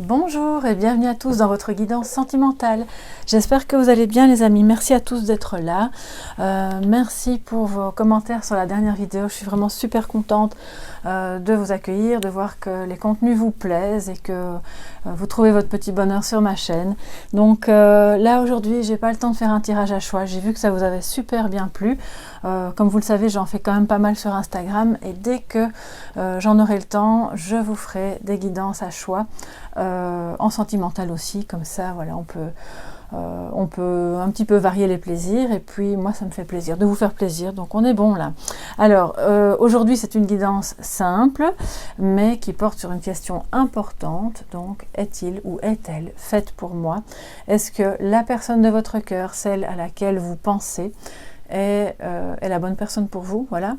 Bonjour et bienvenue à tous dans votre guidance sentimentale. J'espère que vous allez bien les amis. Merci à tous d'être là. Merci pour vos commentaires sur la dernière vidéo. Je suis vraiment super contente de vous accueillir, de voir que les contenus vous plaisent et que vous trouvez votre petit bonheur sur ma chaîne. Donc là aujourd'hui, j'ai pas le temps de faire un tirage à choix. J'ai vu que ça vous avait super bien plu. Comme vous le savez, j'en fais quand même pas mal sur Instagram et dès que j'en aurai le temps, je vous ferai des guidances à choix. En sentimental aussi, comme ça voilà, on peut un petit peu varier les plaisirs et puis moi ça me fait plaisir de vous faire plaisir, donc on est bon là. Alors aujourd'hui c'est une guidance simple mais qui porte sur une question importante, donc est-il ou est-elle faite pour moi? Est-ce que la personne de votre cœur, celle à laquelle vous pensez, est la bonne personne pour vous? Voilà.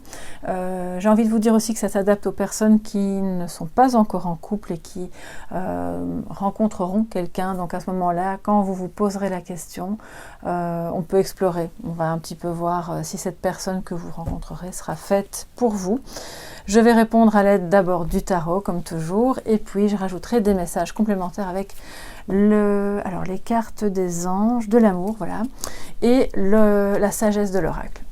J'ai envie de vous dire aussi que ça s'adapte aux personnes qui ne sont pas encore en couple et qui rencontreront quelqu'un. Donc à ce moment-là, quand vous vous poserez la question, on peut explorer. On va un petit peu voir si cette personne que vous rencontrerez sera faite pour vous. Je vais répondre à l'aide d'abord du tarot, comme toujours, et puis je rajouterai des messages complémentaires avec les cartes des anges, de l'amour, voilà, et la sagesse de l'oracle.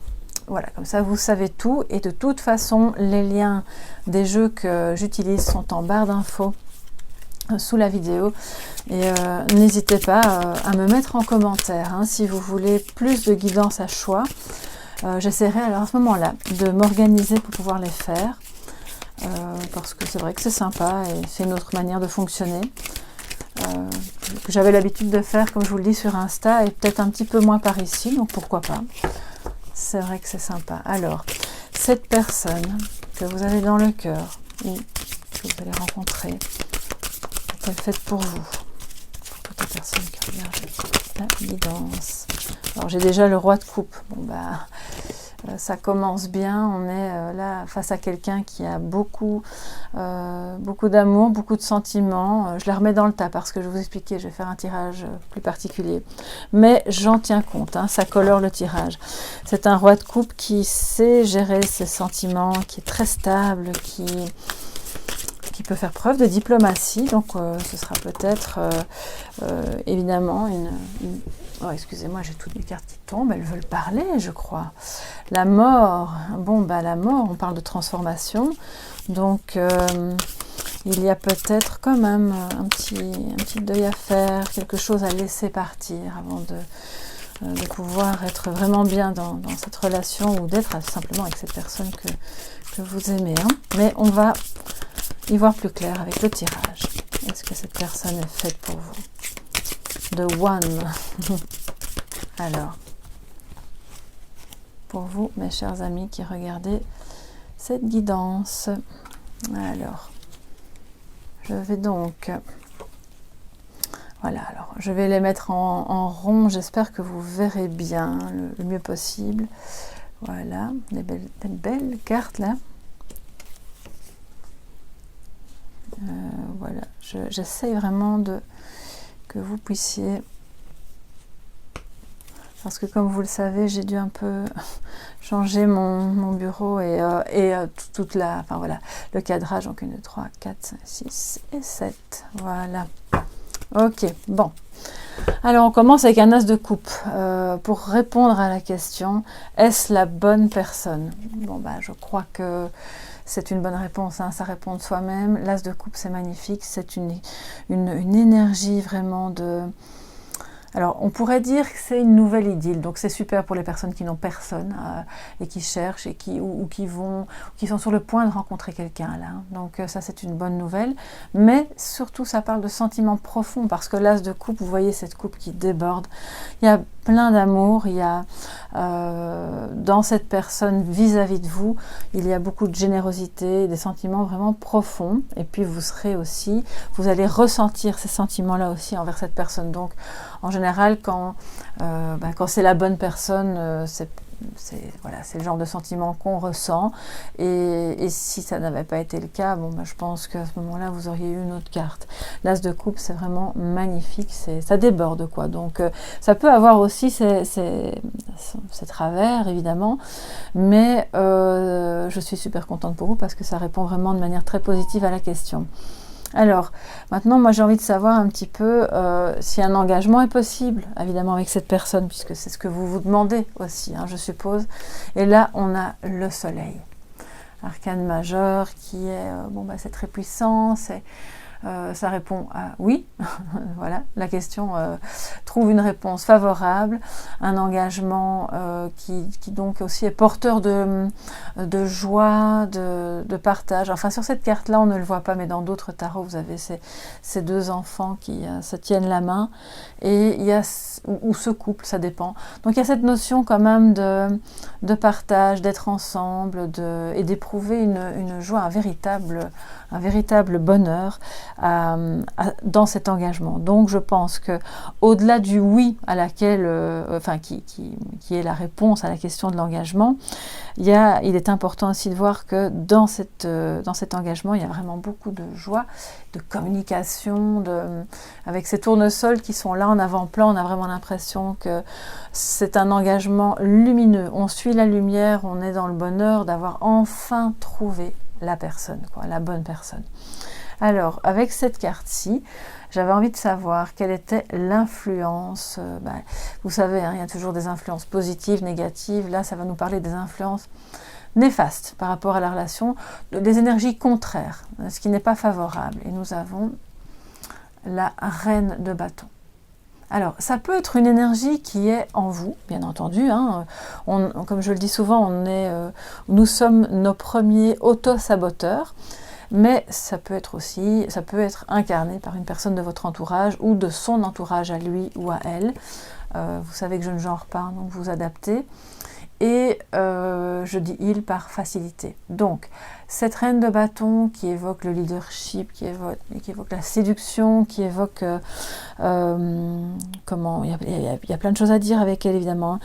Voilà, comme ça vous savez tout, et de toute façon, les liens des jeux que j'utilise sont en barre d'infos sous la vidéo, et n'hésitez pas à me mettre en commentaire hein, si vous voulez plus de guidance à choix. J'essaierai alors à ce moment-là de m'organiser pour pouvoir les faire, parce que c'est vrai que c'est sympa et c'est une autre manière de fonctionner. Que j'avais l'habitude de faire, comme je vous le dis, sur Insta et peut-être un petit peu moins par ici, donc pourquoi pas. C'est vrai que c'est sympa. Alors, cette personne que vous avez dans le cœur ou que vous allez rencontrer, est-elle faite pour vous? Pour toute la personne qui regarde la guidance. Alors, j'ai déjà le roi de coupe. Bon, bah, ça commence bien. On est là face à quelqu'un qui a beaucoup d'amour, beaucoup de sentiments. Je la remets dans le tas parce que je vais vous expliquer, je vais faire un tirage plus particulier. Mais j'en tiens compte, hein, ça colore le tirage. C'est un roi de coupe qui sait gérer ses sentiments, qui est très stable, qui peut faire preuve de diplomatie. Donc ce sera peut-être évidemment Oh, excusez-moi, j'ai toutes mes cartes qui tombent, elles veulent parler, je crois. La mort, bon, bah la mort, on parle de transformation, donc il y a peut-être quand même un petit deuil à faire, quelque chose à laisser partir avant de pouvoir être vraiment bien dans cette relation ou d'être simplement avec cette personne que vous aimez. Hein. Mais on va y voir plus clair avec le tirage. Est-ce que cette personne est faite pour vous? The One. Alors, pour vous, mes chers amis qui regardez cette guidance, alors, je vais donc, voilà, alors, je vais les mettre en rond, j'espère que vous verrez bien le mieux possible. Voilà, des belles cartes là. Voilà, j'essaye vraiment que vous puissiez, parce que comme vous le savez, j'ai dû un peu changer mon bureau et toute enfin voilà, le cadrage, donc 1, 2, 3, 4, 5, 6 et 7, voilà. Ok, bon. Alors on commence avec un as de coupe, pour répondre à la question, est-ce la bonne personne? Bon bah je crois que c'est une bonne réponse, hein, ça répond de soi-même. L'as de coupe, c'est magnifique, c'est une énergie vraiment de... Alors, on pourrait dire que c'est une nouvelle idylle, donc c'est super pour les personnes qui n'ont personne et qui cherchent et qui sont sur le point de rencontrer quelqu'un là. Donc ça, c'est une bonne nouvelle. Mais surtout, ça parle de sentiments profonds parce que l'as de coupe, vous voyez cette coupe qui déborde. Il y a plein d'amour, il y a dans cette personne vis-à-vis de vous, il y a beaucoup de générosité, des sentiments vraiment profonds. Et puis vous allez ressentir ces sentiments-là aussi envers cette personne. Donc, en général, quand c'est la bonne personne, c'est le genre de sentiment qu'on ressent. Et si ça n'avait pas été le cas, bon, je pense qu'à ce moment-là, vous auriez eu une autre carte. L'as de coupe, c'est vraiment magnifique, ça déborde, quoi. Donc, ça peut avoir aussi ses travers, évidemment, mais je suis super contente pour vous parce que ça répond vraiment de manière très positive à la question. Alors, maintenant, moi j'ai envie de savoir un petit peu si un engagement est possible, évidemment avec cette personne, puisque c'est ce que vous vous demandez aussi, hein, je suppose. Et là, on a le soleil, arcane majeur, qui est, c'est très puissant, ça répond à oui, voilà, la question trouve une réponse favorable, un engagement qui donc aussi est porteur de joie, de partage. Enfin, sur cette carte-là, on ne le voit pas, mais dans d'autres tarots, vous avez ces deux enfants qui se tiennent la main, et il y a, ou ce couple, ça dépend. Donc il y a cette notion quand même de partage, d'être ensemble, et d'éprouver une joie, un véritable bonheur dans cet engagement. Donc je pense que au-delà du oui à laquelle, qui est la réponse à la question de l'engagement, il est important aussi de voir que dans cet engagement, il y a vraiment beaucoup de joie, de communication, avec ces tournesols qui sont là en avant-plan. On a vraiment l'impression que c'est un engagement lumineux. On suit la lumière, on est dans le bonheur d'avoir enfin trouvé la personne, la bonne personne. Alors, avec cette carte-ci, j'avais envie de savoir quelle était l'influence. Vous savez, hein, il y a toujours des influences positives, négatives. Là, ça va nous parler des influences néfastes par rapport à la relation, des énergies contraires, ce qui n'est pas favorable. Et nous avons la reine de bâton. Alors, ça peut être une énergie qui est en vous, bien entendu. Hein. Comme je le dis souvent, nous sommes nos premiers auto-saboteurs. Mais ça peut être incarné par une personne de votre entourage ou de son entourage à lui ou à elle. Vous savez que je ne genre pas, donc vous adaptez. Et je dis il par facilité. Donc, cette reine de bâton qui évoque le leadership, qui évoque la séduction, qui évoque il y a plein de choses à dire avec elle, évidemment.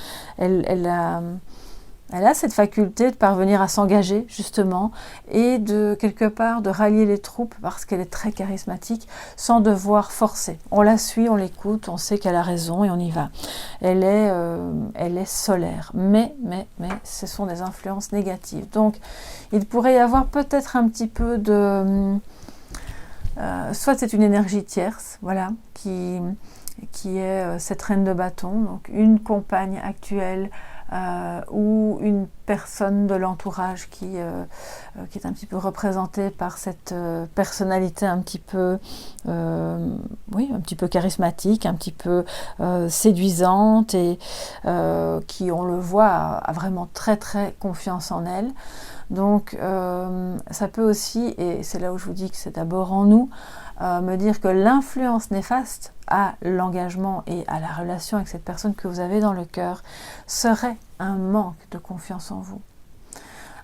Elle a cette faculté de parvenir à s'engager, justement, et quelque part de rallier les troupes parce qu'elle est très charismatique, sans devoir forcer. On la suit, on l'écoute, on sait qu'elle a raison et on y va. Elle est solaire, mais ce sont des influences négatives. Donc, il pourrait y avoir peut-être un petit peu soit c'est une énergie tierce, voilà, qui est cette reine de bâton, donc une compagne actuelle, ou une personne de l'entourage qui est un petit peu représentée par cette personnalité un petit peu charismatique, un petit peu séduisante, et qui, on le voit, a vraiment très très confiance en elle. Donc ça peut aussi, et c'est là où je vous dis que c'est d'abord en nous, me dire que l'influence néfaste à l'engagement et à la relation avec cette personne que vous avez dans le cœur serait un manque de confiance en vous.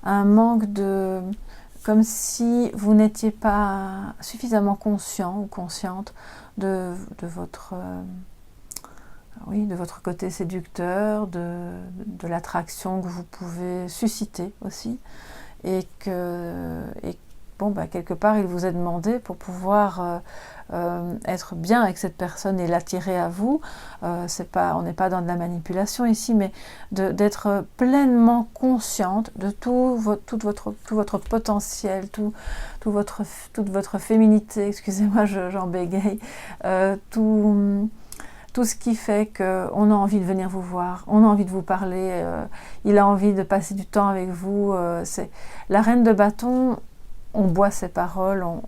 Un manque comme si vous n'étiez pas suffisamment conscient ou consciente de votre côté séducteur, de l'attraction que vous pouvez susciter aussi, et quelque part il vous est demandé, pour pouvoir être bien avec cette personne et l'attirer à vous, on n'est pas dans de la manipulation ici, mais d'être pleinement consciente de tout votre potentiel, toute votre féminité, excusez-moi, j'en bégaye, tout ce qui fait qu'on a envie de venir vous voir, on a envie de vous parler, il a envie de passer du temps avec vous. C'est la reine de bâton. On boit ses paroles, on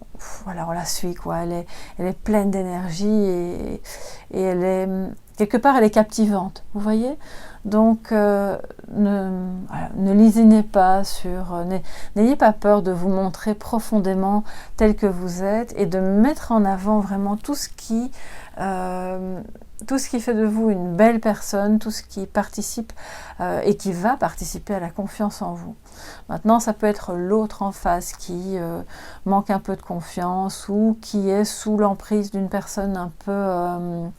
la suit, quoi. Elle est pleine d'énergie, et elle est, quelque part, elle est captivante, vous voyez. Donc, ne lésinez pas n'ayez pas peur de vous montrer profondément tel que vous êtes, et de mettre en avant vraiment tout ce qui fait de vous une belle personne, tout ce qui participe et qui va participer à la confiance en vous. Maintenant, ça peut être l'autre en face qui manque un peu de confiance, ou qui est sous l'emprise d'une personne un peu...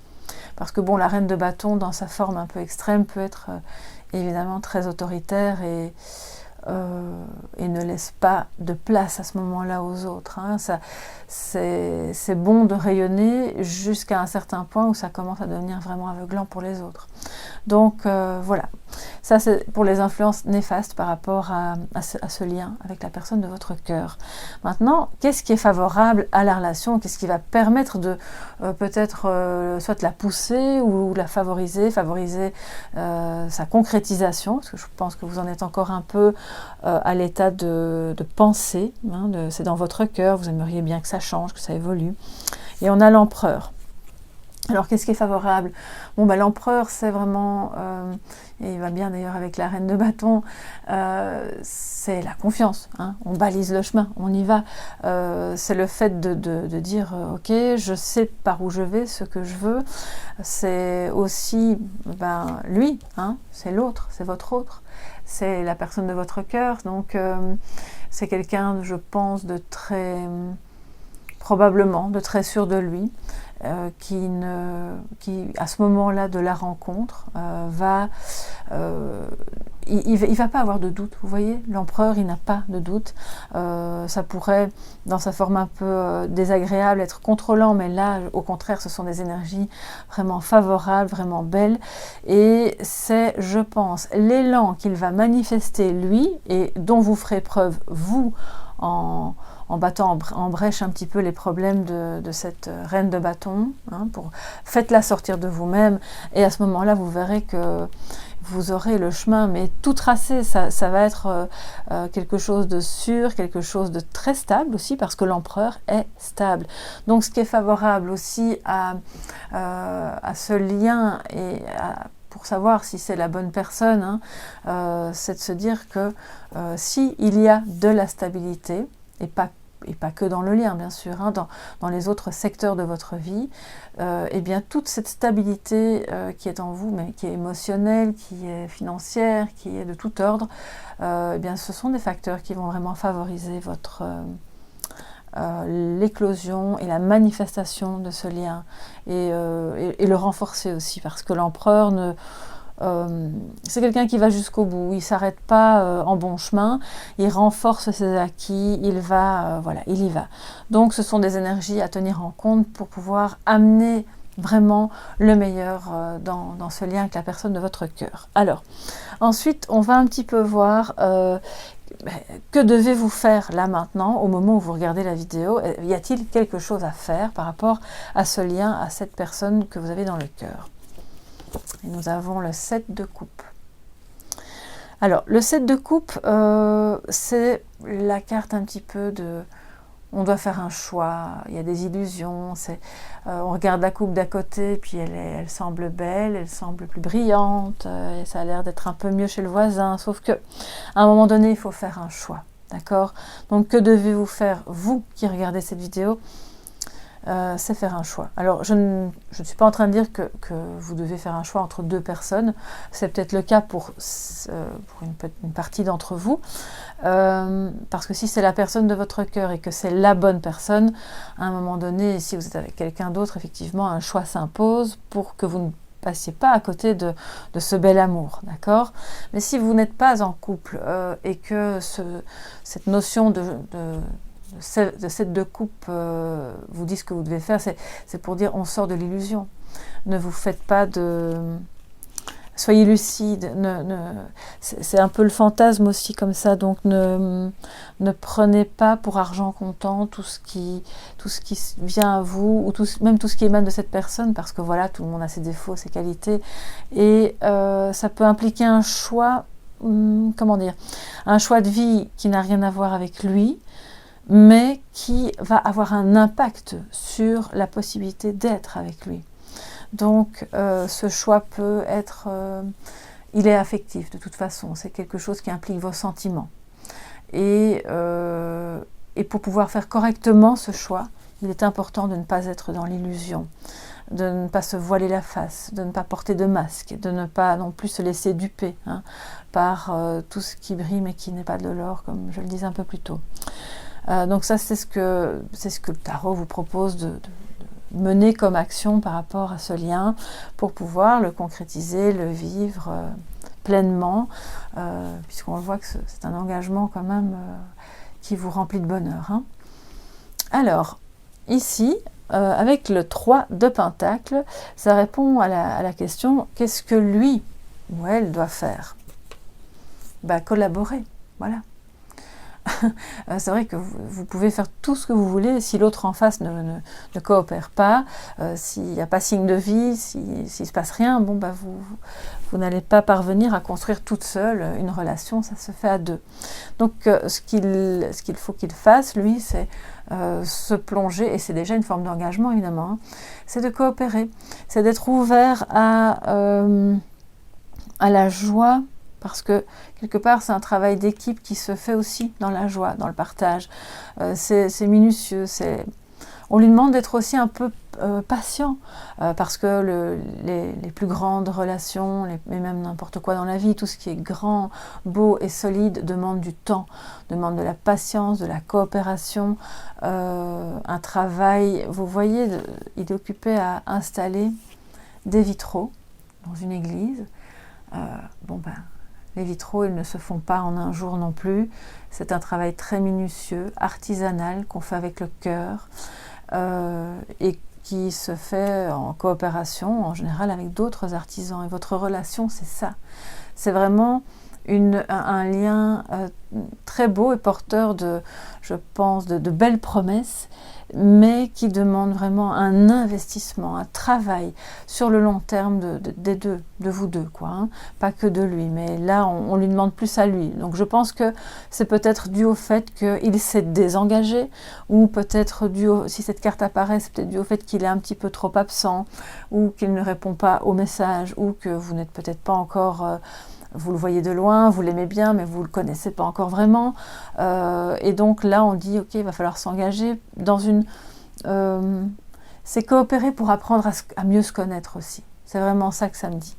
parce que la reine de bâton, dans sa forme un peu extrême, peut être évidemment très autoritaire, et et ne laisse pas de place à ce moment-là aux autres. Hein. C'est bon de rayonner jusqu'à un certain point où ça commence à devenir vraiment aveuglant pour les autres. Donc voilà, ça c'est pour les influences néfastes par rapport à ce lien avec la personne de votre cœur. Maintenant, qu'est-ce qui est favorable à la relation? Qu'est-ce qui va permettre de peut-être soit la pousser ou la favoriser sa concrétisation, parce que je pense que vous en êtes encore un peu à l'état de pensée, hein, c'est dans votre cœur, vous aimeriez bien que ça change, que ça évolue. Et on a l'empereur. Alors, qu'est-ce qui est favorable? Bon, l'empereur, c'est vraiment, et il va bien d'ailleurs avec la reine de bâton, c'est la confiance. Hein. On balise le chemin, on y va. C'est le fait de dire, ok, je sais par où je vais, ce que je veux. C'est aussi, lui, hein, c'est l'autre, c'est votre autre. C'est la personne de votre cœur. Donc, c'est quelqu'un, je pense, probablement de très sûr de lui. Qui à ce moment-là de la rencontre il va pas avoir de doute. Vous voyez, l'empereur, il n'a pas de doute. Ça pourrait, dans sa forme un peu désagréable, être contrôlant, mais là, au contraire, ce sont des énergies vraiment favorables, vraiment belles. Et c'est, je pense, l'élan qu'il va manifester, lui, et dont vous ferez preuve, vous, en battant en brèche un petit peu les problèmes de cette reine de bâton. Hein, faites-la sortir de vous-même, et à ce moment-là, vous verrez que vous aurez le chemin, mais tout tracé. Ça va être quelque chose de sûr, quelque chose de très stable aussi, parce que l'empereur est stable. Donc, ce qui est favorable aussi à ce lien et pour savoir si c'est la bonne personne, hein, c'est de se dire que s'il y a de la stabilité, et pas que dans le lien, bien sûr, hein, dans les autres secteurs de votre vie, et bien toute cette stabilité qui est en vous, mais qui est émotionnelle, qui est financière, qui est de tout ordre, et bien ce sont des facteurs qui vont vraiment favoriser l'éclosion et la manifestation de ce lien, et le renforcer aussi, parce que l'empereur c'est quelqu'un qui va jusqu'au bout, il ne s'arrête pas en bon chemin, il renforce ses acquis, il y va. Donc ce sont des énergies à tenir en compte pour pouvoir amener vraiment le meilleur dans ce lien avec la personne de votre cœur. Alors, ensuite, on va un petit peu voir que devez-vous faire là maintenant, au moment où vous regardez la vidéo. Y a-t-il quelque chose à faire par rapport à ce lien, à cette personne que vous avez dans le cœur? Et nous avons le 7 de coupe. Alors, le 7 de coupe, c'est la carte un petit peu de... On doit faire un choix, il y a des illusions, on regarde la coupe d'à côté, puis elle semble belle, elle semble plus brillante, et ça a l'air d'être un peu mieux chez le voisin, sauf que à un moment donné, il faut faire un choix, d'accord? Donc, que devez-vous faire, vous qui regardez cette vidéo? C'est faire un choix. Alors, je ne suis pas en train de dire que vous devez faire un choix entre deux personnes. C'est peut-être le cas pour une partie d'entre vous. Parce que si c'est la personne de votre cœur et que c'est la bonne personne, à un moment donné, si vous êtes avec quelqu'un d'autre, effectivement, un choix s'impose pour que vous ne passiez pas à côté de ce bel amour, d'accord? Mais si vous n'êtes pas en couple et que cette notion de 7 de coupe vous dit ce que vous devez faire, c'est pour dire on sort de l'illusion. Ne vous faites pas soyez lucide. C'est un peu le fantasme aussi comme ça, donc ne prenez pas pour argent comptant tout ce qui vient à vous, ou même tout ce qui émane de cette personne, parce que voilà, tout le monde a ses défauts, ses qualités, et ça peut impliquer un choix, un choix de vie qui n'a rien à voir avec lui, mais qui va avoir un impact sur la possibilité d'être avec lui. Donc, ce choix peut être... il est affectif, de toute façon. C'est quelque chose qui implique vos sentiments. Et pour pouvoir faire correctement ce choix, il est important de ne pas être dans l'illusion, de ne pas se voiler la face, de ne pas porter de masque, de ne pas non plus se laisser duper par tout ce qui brille mais qui n'est pas de l'or, comme je le disais un peu plus tôt. Donc ça, c'est ce que le tarot vous propose de mener comme action par rapport à ce lien pour pouvoir le concrétiser, le vivre pleinement, puisqu'on voit que c'est un engagement quand même qui vous remplit de bonheur. Hein. Alors, ici, avec le 3 de Pentacle, ça répond à la question, qu'est-ce que lui ou elle doit faire? Collaborer, voilà. C'est vrai que vous pouvez faire tout ce que vous voulez, si l'autre en face ne coopère pas, s'il n'y a pas signe de vie, s'il ne se passe rien, vous n'allez pas parvenir à construire toute seule une relation, ça se fait à deux. Donc ce qu'il faut qu'il fasse, lui, c'est se plonger, et c'est déjà une forme d'engagement évidemment, hein, c'est de coopérer, c'est d'être ouvert à la joie, parce que quelque part c'est un travail d'équipe qui se fait aussi dans la joie, dans le partage. C'est minutieux, on lui demande d'être aussi un peu patient, parce que les plus grandes relations, et même n'importe quoi dans la vie, tout ce qui est grand, beau et solide demande du temps, demande de la patience, de la coopération, un travail. Vous voyez, il est occupé à installer des vitraux dans une église. Les vitraux, ils ne se font pas en un jour non plus. C'est un travail très minutieux, artisanal, qu'on fait avec le cœur et qui se fait en coopération, en général, avec d'autres artisans. Et votre relation, c'est ça. C'est vraiment un lien très beau et porteur je pense, de belles promesses, mais qui demande vraiment un investissement, un travail sur le long terme des deux, de vous deux, quoi, hein. Pas que de lui, mais là on lui demande plus à lui. Donc je pense que c'est peut-être dû au fait qu'il s'est désengagé, ou peut-être si cette carte apparaît, c'est peut-être dû au fait qu'il est un petit peu trop absent, ou qu'il ne répond pas aux messages, ou que vous n'êtes peut-être pas encore... vous le voyez de loin, vous l'aimez bien, mais vous ne le connaissez pas encore vraiment. Et donc là, on dit, ok, il va falloir s'engager dans une... c'est coopérer pour apprendre à mieux se connaître aussi. C'est vraiment ça que ça me dit.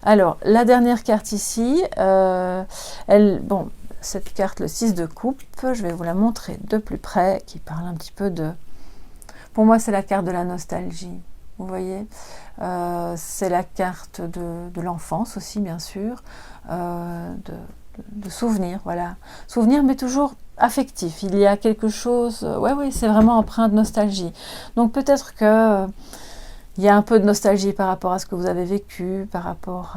Alors, la dernière carte ici, cette carte, le 6 de coupe, je vais vous la montrer de plus près, qui parle un petit peu de... Pour moi, c'est la carte de la nostalgie. Vous voyez, c'est la carte de l'enfance aussi, bien sûr, de souvenirs, voilà. Souvenirs, mais toujours affectifs. Il y a quelque chose, oui, c'est vraiment empreint de nostalgie. Donc peut-être que il y a un peu de nostalgie par rapport à ce que vous avez vécu, par rapport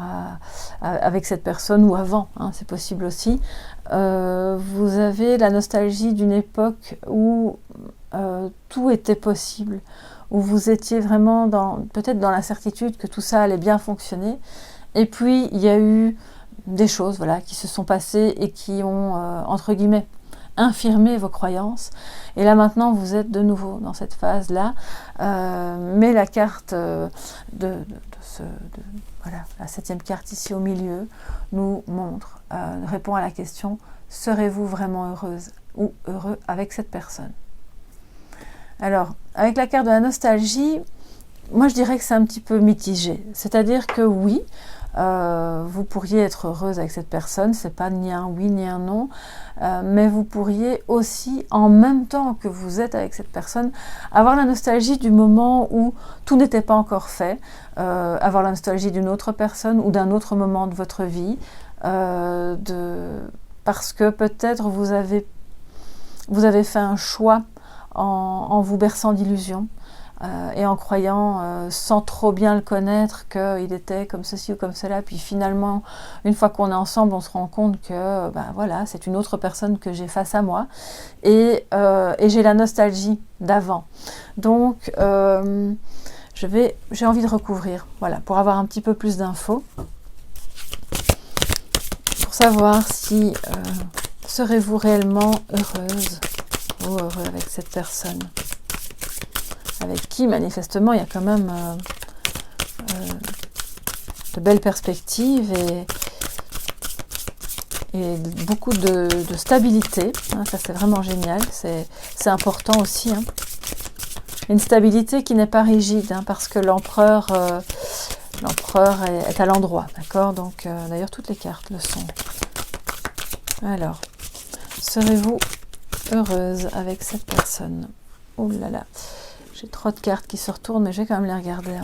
avec cette personne ou avant, hein, c'est possible aussi. Vous avez la nostalgie d'une époque où tout était possible, où vous étiez vraiment peut-être dans la certitude que tout ça allait bien fonctionner. Et puis, il y a eu des choses qui se sont passées et qui ont, entre guillemets, infirmé vos croyances. Et là, maintenant, vous êtes de nouveau dans cette phase-là. Mais la carte la 7e carte ici au milieu nous montre, répond à la question, serez-vous vraiment heureuse ou heureux avec cette personne? Alors, avec la carte de la nostalgie, moi je dirais que c'est un petit peu mitigé. C'est-à-dire que oui, vous pourriez être heureuse avec cette personne, c'est pas ni un oui ni un non, mais vous pourriez aussi, en même temps que vous êtes avec cette personne, avoir la nostalgie du moment où tout n'était pas encore fait, avoir la nostalgie d'une autre personne ou d'un autre moment de votre vie, parce que peut-être vous avez fait un choix en vous berçant d'illusions et en croyant, sans trop bien le connaître, qu'il était comme ceci ou comme cela. Puis finalement, une fois qu'on est ensemble, on se rend compte que voilà, c'est une autre personne que j'ai face à moi. Et j'ai la nostalgie d'avant. Donc, j'ai envie de recouvrir, voilà, pour avoir un petit peu plus d'infos. Pour savoir si serez-vous réellement heureuse ou heureux avec cette personne, avec qui manifestement il y a quand même de belles perspectives et beaucoup de stabilité, hein, ça c'est vraiment génial, c'est important aussi, hein. Une stabilité qui n'est pas rigide, hein, parce que l'empereur est à l'endroit, d'accord, donc d'ailleurs toutes les cartes le sont. Alors, serez-vous heureuse avec cette personne? Oh là là, j'ai trop de cartes qui se retournent, mais je vais quand même les regarder.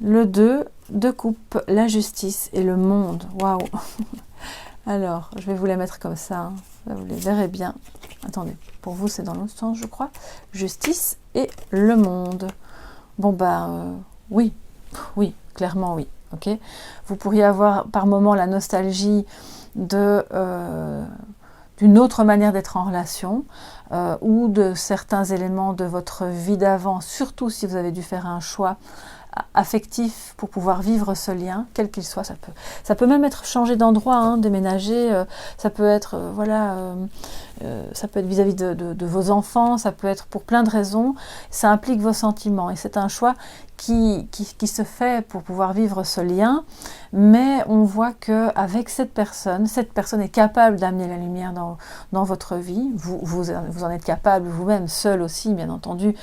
Le 2 de coupe, la justice et le monde. Waouh. Alors, je vais vous les mettre comme ça, hein. Vous les verrez bien. Attendez, pour vous, c'est dans l'autre sens, je crois. Justice et le monde. Bon, bah, oui, clairement, oui. Ok. Vous pourriez avoir par moment la nostalgie d'une autre manière d'être en relation ou de certains éléments de votre vie d'avant, surtout si vous avez dû faire un choix affectif pour pouvoir vivre ce lien, quel qu'il soit. Ça peut même être changer d'endroit, hein, déménager, ça peut être ça peut être vis-à-vis de vos enfants, ça peut être pour plein de raisons, ça implique vos sentiments et c'est un choix qui se fait pour pouvoir vivre ce lien, mais on voit qu'avec cette personne est capable d'amener la lumière dans votre vie, vous en êtes capable vous-même, seul aussi bien entendu.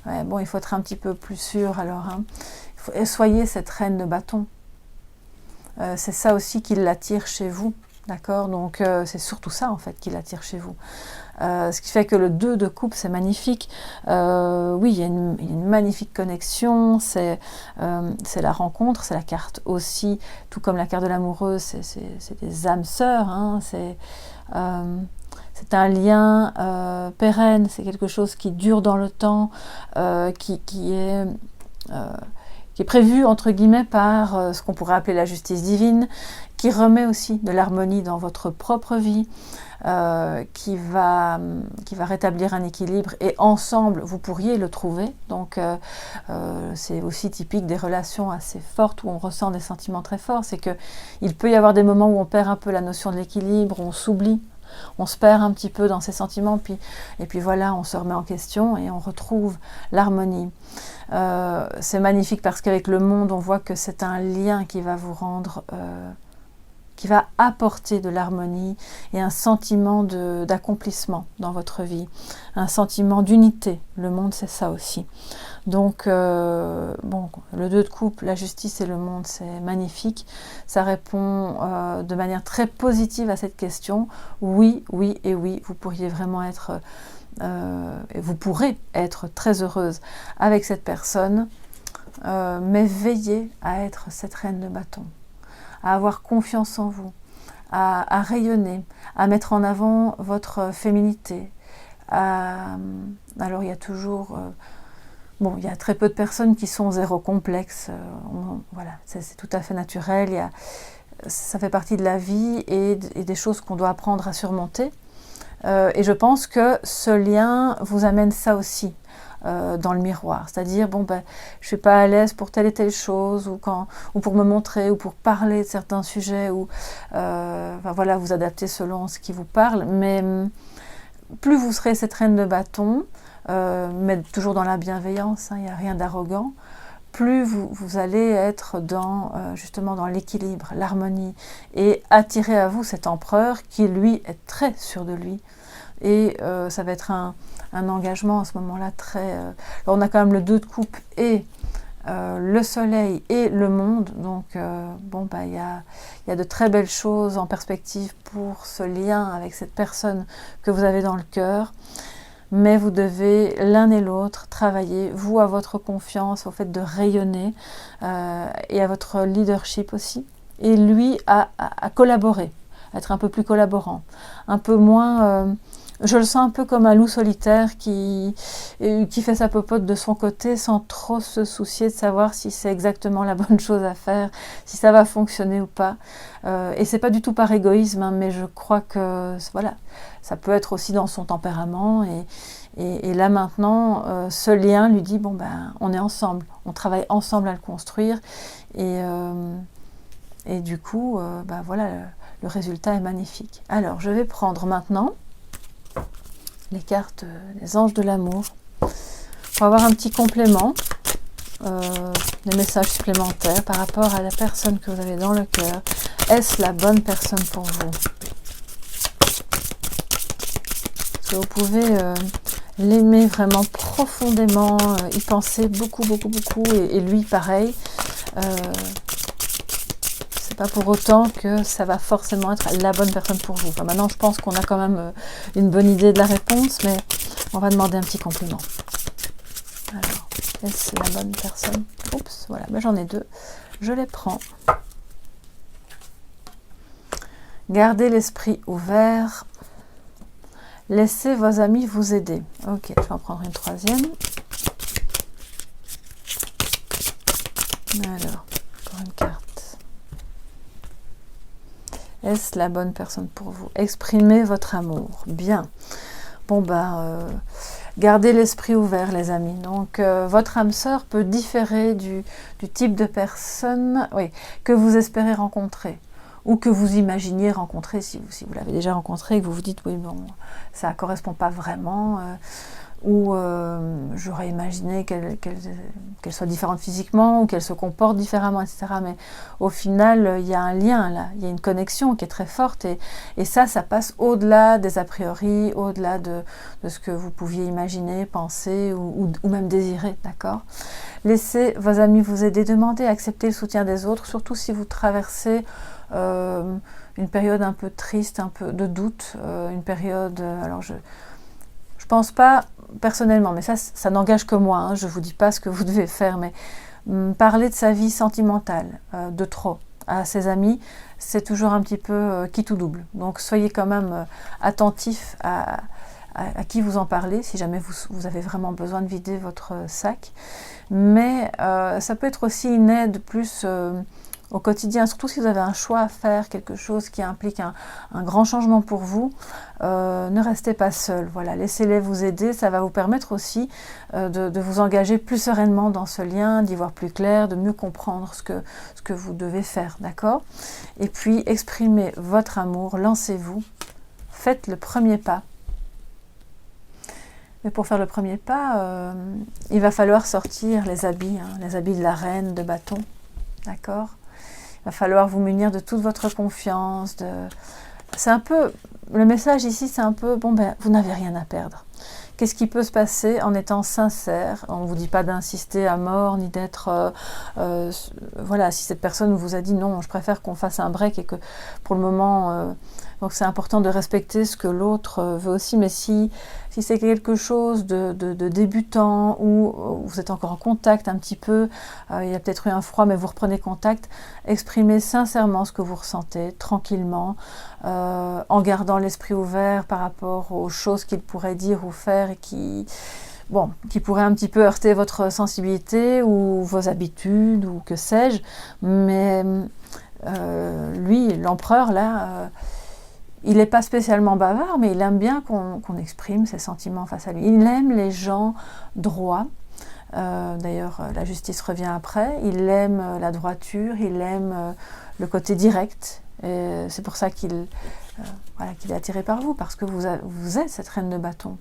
Ouais, bon, il faut être un petit peu plus sûr alors, hein. Soyez cette reine de bâton. C'est ça aussi qui l'attire chez vous, d'accord? Donc c'est surtout ça en fait qui l'attire chez vous. Ce qui fait que le 2 de coupe, c'est magnifique. Oui, il y a une magnifique connexion, c'est la rencontre, c'est la carte aussi, tout comme la carte de l'amoureuse, c'est des âmes sœurs, hein, c'est un lien pérenne, c'est quelque chose qui dure dans le temps, qui est prévu entre guillemets par ce qu'on pourrait appeler la justice divine, qui remet aussi de l'harmonie dans votre propre vie, qui va rétablir un équilibre et ensemble vous pourriez le trouver. Donc c'est aussi typique des relations assez fortes où on ressent des sentiments très forts, c'est qu'il peut y avoir des moments où on perd un peu la notion de l'équilibre, on s'oublie, on se perd un petit peu dans ses sentiments, et puis voilà, on se remet en question et on retrouve l'harmonie. C'est magnifique parce qu'avec le monde, on voit que c'est un lien qui va vous rendre, qui va apporter de l'harmonie et un sentiment d'accomplissement dans votre vie, un sentiment d'unité. Le monde, c'est ça aussi. Donc, bon, le 2 de coupe, la justice et le monde, c'est magnifique. Ça répond de manière très positive à cette question. Oui, oui et oui, vous pourriez vraiment être, vous pourrez être très heureuse avec cette personne, mais veillez à être cette reine de bâton, à avoir confiance en vous, à rayonner, à mettre en avant votre féminité. Alors, il y a toujours... Bon, il y a très peu de personnes qui sont zéro complexe, voilà, c'est tout à fait naturel, ça fait partie de la vie et des choses qu'on doit apprendre à surmonter. Et je pense que ce lien vous amène ça aussi dans le miroir, c'est-à-dire, bon, ben, je ne suis pas à l'aise pour telle et telle chose, ou pour me montrer, ou pour parler de certains sujets, ou voilà, vous adaptez selon ce qui vous parle, mais plus vous serez cette reine de bâton, mais toujours dans la bienveillance, hein, il n'y a rien d'arrogant, plus vous allez être justement dans l'équilibre, l'harmonie, et attirer à vous cet empereur qui, lui, est très sûr de lui. Et ça va être un engagement à ce moment-là très... on a quand même le 2 de coupe et le soleil et le monde, donc bon, bah, il y a de très belles choses en perspective pour ce lien avec cette personne que vous avez dans le cœur. Mais vous devez l'un et l'autre travailler, vous à votre confiance, au fait de rayonner et à votre leadership aussi. Et lui à collaborer, être un peu plus collaborant, un peu moins... je le sens un peu comme un loup solitaire qui fait sa popote de son côté sans trop se soucier de savoir si c'est exactement la bonne chose à faire, si ça va fonctionner ou pas. Et c'est pas du tout par égoïsme, hein, mais je crois que voilà, ça peut être aussi dans son tempérament. Et là maintenant, ce lien lui dit, bon ben, on est ensemble, on travaille ensemble à le construire. Et du coup, ben voilà, le résultat est magnifique. Alors, je vais prendre maintenant les cartes des anges de l'amour pour avoir un petit complément, des messages supplémentaires par rapport à la personne que vous avez dans le cœur. Est-ce la bonne personne pour vous? Est-ce que vous pouvez l'aimer vraiment profondément, y penser beaucoup, beaucoup, beaucoup, et lui pareil. C'est pas pour autant que ça va forcément être la bonne personne pour vous. Enfin, maintenant, je pense qu'on a quand même une bonne idée de la réponse, mais on va demander un petit compliment. Alors, Est-ce la bonne personne? Oups, voilà, ben, j'en ai deux. Je les prends. Gardez l'esprit ouvert. Laissez vos amis vous aider. Ok, je vais en prendre une troisième. Alors, pour une carte. Est-ce la bonne personne pour vous? Exprimez votre amour. Bien. Bon, ben, gardez l'esprit ouvert, les amis. Donc, votre âme sœur peut différer du type de personne, oui, que vous espérez rencontrer. Ou que vous imaginiez rencontrer, si vous l'avez déjà rencontré, et que vous vous dites, oui, bon, ça ne correspond pas vraiment, ou j'aurais imaginé qu'elle soit différente physiquement, ou qu'elle se comporte différemment, etc. Mais au final, il y a un lien là, il y a une connexion qui est très forte, et ça passe au-delà des a priori, au-delà de ce que vous pouviez imaginer, penser, ou même désirer, d'accord? Laissez vos amis vous aider, demandez, acceptez le soutien des autres, surtout si vous traversez une période un peu triste, un peu de doute, une période, alors je pense pas personnellement, mais ça n'engage que moi, hein, je vous dis pas ce que vous devez faire, mais parler de sa vie sentimentale de trop à ses amis, c'est toujours un petit peu qui tout double, donc soyez quand même attentif à qui vous en parlez, si jamais vous avez vraiment besoin de vider votre sac, mais ça peut être aussi une aide plus au quotidien, surtout si vous avez un choix à faire, quelque chose qui implique un grand changement pour vous, ne restez pas seul, voilà, laissez-les vous aider, ça va vous permettre aussi de vous engager plus sereinement dans ce lien, d'y voir plus clair, de mieux comprendre ce que vous devez faire, d'accord? Et puis, exprimez votre amour, lancez-vous, faites le premier pas. Mais pour faire le premier pas, il va falloir sortir les habits de la reine de bâton, d'accord? Il va falloir vous munir de toute votre confiance. C'est un peu, le message ici, c'est un peu, bon ben, vous n'avez rien à perdre. Qu'est-ce qui peut se passer en étant sincère? On ne vous dit pas d'insister à mort, ni d'être... voilà, si cette personne vous a dit non, je préfère qu'on fasse un break et que pour le moment... donc c'est important de respecter ce que l'autre veut aussi, mais si c'est quelque chose de débutant, ou vous êtes encore en contact un petit peu, il y a peut-être eu un froid, mais vous reprenez contact, exprimez sincèrement ce que vous ressentez, tranquillement, en gardant l'esprit ouvert par rapport aux choses qu'il pourrait dire ou faire et qui pourraient un petit peu heurter votre sensibilité ou vos habitudes ou que sais-je, mais lui, l'empereur, là... il n'est pas spécialement bavard, mais il aime bien qu'on exprime ses sentiments face à lui. Il aime les gens droits. D'ailleurs, la justice revient après. Il aime la droiture, il aime le côté direct. C'est pour ça qu'il est attiré par vous, parce que vous êtes cette reine de bâton.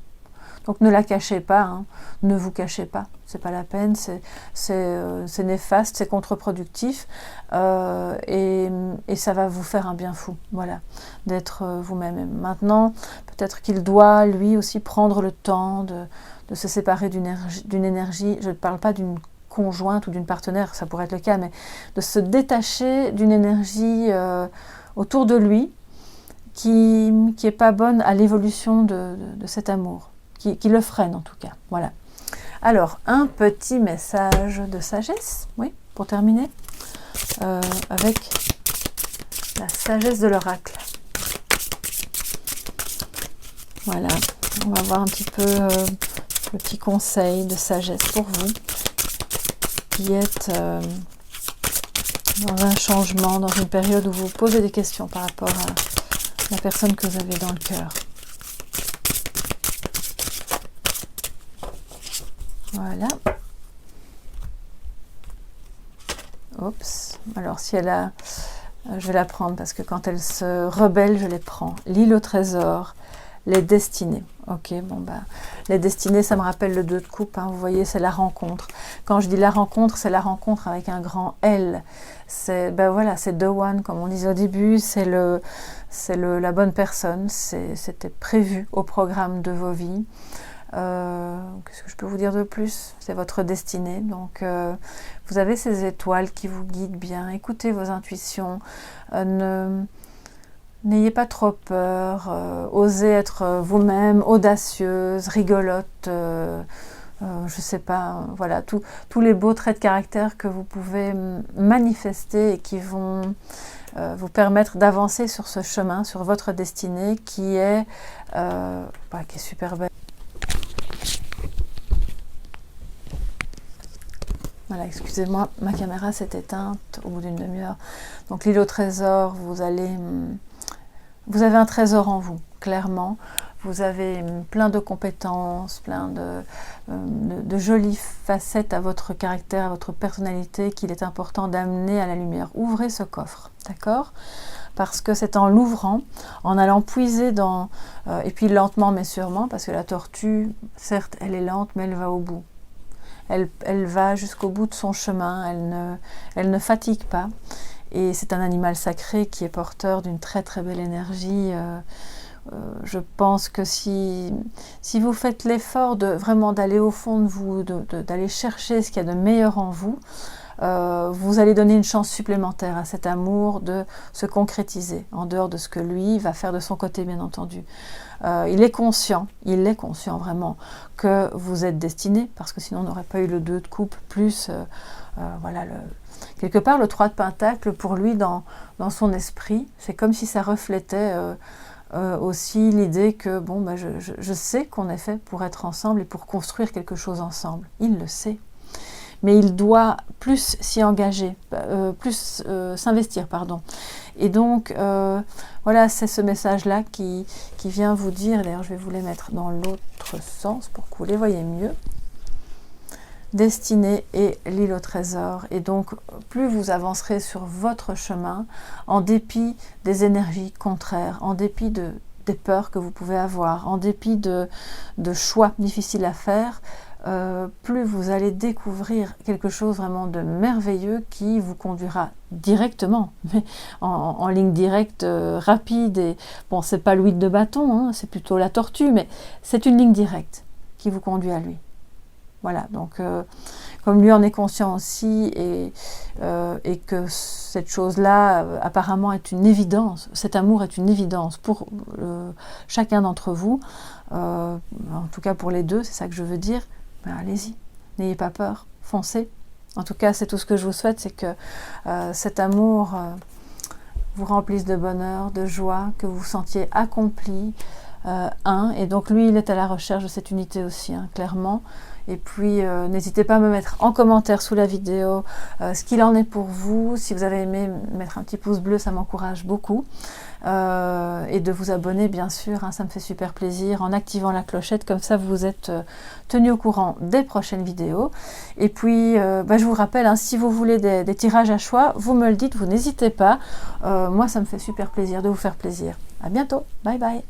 Donc ne la cachez pas, hein. Ne vous cachez pas, c'est pas la peine, c'est néfaste, c'est contre-productif, et ça va vous faire un bien fou, voilà, d'être vous-même. Et maintenant, peut-être qu'il doit lui aussi prendre le temps de se séparer d'une énergie, je ne parle pas d'une conjointe ou d'une partenaire, ça pourrait être le cas, mais de se détacher d'une énergie autour de lui qui n'est pas bonne à l'évolution de cet amour. Qui le freine en tout cas, voilà. Alors, un petit message de sagesse, oui, pour terminer, avec la sagesse de l'oracle. Voilà, on va voir un petit peu le petit conseil de sagesse pour vous, qui êtes dans un changement, dans une période où vous vous posez des questions par rapport à la personne que vous avez dans le cœur. Voilà. Oups. Alors si elle a... je vais la prendre parce que quand elle se rebelle, je les prends. L'île au trésor, les destinées. Ok, bon bah... les destinées, ça me rappelle le 2 de coupe, hein, vous voyez, c'est la rencontre. Quand je dis la rencontre, c'est la rencontre avec un grand L. C'est, ben voilà, c'est the one, comme on disait au début, c'est la bonne personne, c'était prévu au programme de vos vies. Qu'est-ce que je peux vous dire de plus? C'est votre destinée, donc vous avez ces étoiles qui vous guident bien, écoutez vos intuitions, n'ayez pas trop peur, osez être vous-même, audacieuse, rigolote, je sais pas, voilà, tous les beaux traits de caractère que vous pouvez manifester et qui vont vous permettre d'avancer sur ce chemin, sur votre destinée qui est super belle. Voilà, excusez-moi, ma caméra s'est éteinte au bout d'une demi-heure. Donc l'île au trésor, vous avez un trésor en vous, clairement. Vous avez plein de compétences, plein de jolies facettes à votre caractère, à votre personnalité qu'il est important d'amener à la lumière. Ouvrez ce coffre, d'accord? Parce que c'est en l'ouvrant, en allant puiser dans... et puis lentement mais sûrement, parce que la tortue, certes, elle est lente, mais elle va au bout. Elle va jusqu'au bout de son chemin, elle ne fatigue pas. Et c'est un animal sacré qui est porteur d'une très très belle énergie. Je pense que si vous faites l'effort de vraiment d'aller au fond de vous, d'aller chercher ce qu'il y a de meilleur en vous, vous allez donner une chance supplémentaire à cet amour de se concrétiser, en dehors de ce que lui va faire de son côté, bien entendu. Il est conscient vraiment que vous êtes destiné, parce que sinon on n'aurait pas eu le 2 de coupe, plus voilà, quelque part le 3 de pentacle, pour lui dans son esprit, c'est comme si ça reflétait aussi l'idée que bon, je sais qu'on est fait pour être ensemble et pour construire quelque chose ensemble, il le sait. Mais il doit plus s'y engager, plus s'investir, pardon. Et donc, voilà, c'est ce message-là qui vient vous dire, d'ailleurs je vais vous les mettre dans l'autre sens pour que vous les voyez mieux. Destinée et l'île au trésor. Et donc, plus vous avancerez sur votre chemin, en dépit des énergies contraires, en dépit des peurs que vous pouvez avoir, en dépit de choix difficiles à faire, plus vous allez découvrir quelque chose vraiment de merveilleux qui vous conduira directement, mais en ligne directe, rapide. Et bon, c'est pas l'huile de bâton, hein, c'est plutôt la tortue, mais c'est une ligne directe qui vous conduit à lui. Voilà, donc comme lui en est conscient aussi, et que cette chose-là apparemment est une évidence, cet amour est une évidence pour chacun d'entre vous, en tout cas pour les deux, c'est ça que je veux dire, ben, allez-y, n'ayez pas peur, foncez. En tout cas, c'est tout ce que je vous souhaite, c'est que cet amour vous remplisse de bonheur, de joie, que vous vous sentiez accompli, et donc lui, il est à la recherche de cette unité aussi, hein, clairement. Et puis, n'hésitez pas à me mettre en commentaire sous la vidéo ce qu'il en est pour vous. Si vous avez aimé, mettre un petit pouce bleu, ça m'encourage beaucoup. Et de vous abonner, bien sûr, hein, ça me fait super plaisir, en activant la clochette, comme ça vous êtes tenu au courant des prochaines vidéos. Et puis, je vous rappelle, hein, si vous voulez des tirages à choix, vous me le dites, vous n'hésitez pas. Moi, ça me fait super plaisir de vous faire plaisir. À bientôt, bye bye.